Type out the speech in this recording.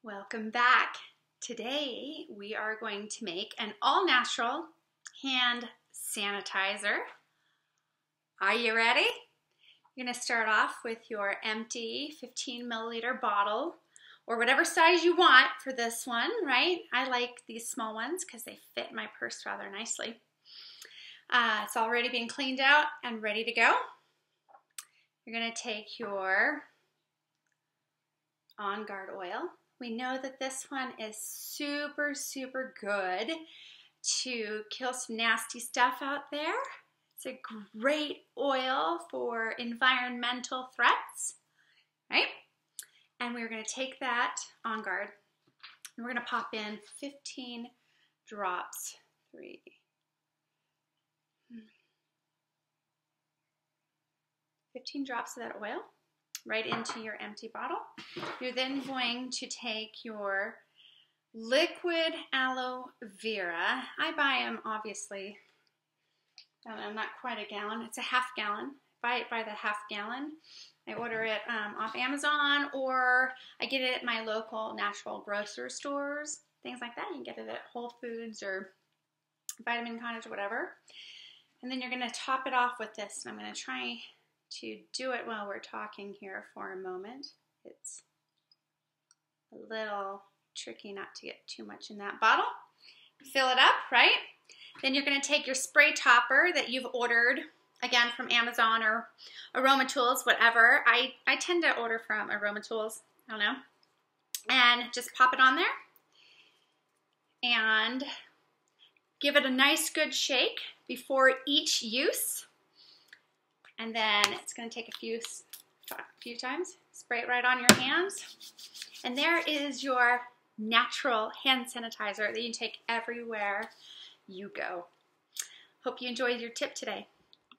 Welcome back. Today we are going to make an all-natural hand sanitizer. Are you ready? You're going to start off with your empty 15 milliliter bottle or whatever size you want for this one, right? I like these small ones because they fit my purse rather nicely. It's already been cleaned out and ready to go. You're going to take your On Guard oil. We know that this one is super, super good to kill some nasty stuff out there. It's a great oil for environmental threats, right? And we're going to take that On Guard and we're going to pop in 15 drops. 15 drops of that oil right into your empty bottle. You're then going to take your liquid aloe vera. I buy them, obviously, not quite a gallon. It's a half gallon. Buy it by the half gallon. I order it off Amazon, or I get it at my local natural grocery stores, things like that. You can get it at Whole Foods or Vitamin Cottage, whatever. And then you're going to top it off with this. And I'm going to try to do it while we're talking here for a moment. It's a little tricky not to get too much in that bottle. Fill it up, right? Then you're going to take your spray topper that you've ordered, again, from Amazon or Aroma Tools, whatever. I tend to order from Aroma Tools, I don't know. And just pop it on there and give it a nice good shake before each use. And then it's going to take a few times. Spray it right on your hands. And there is your natural hand sanitizer that you can take everywhere you go. Hope you enjoyed your tip today.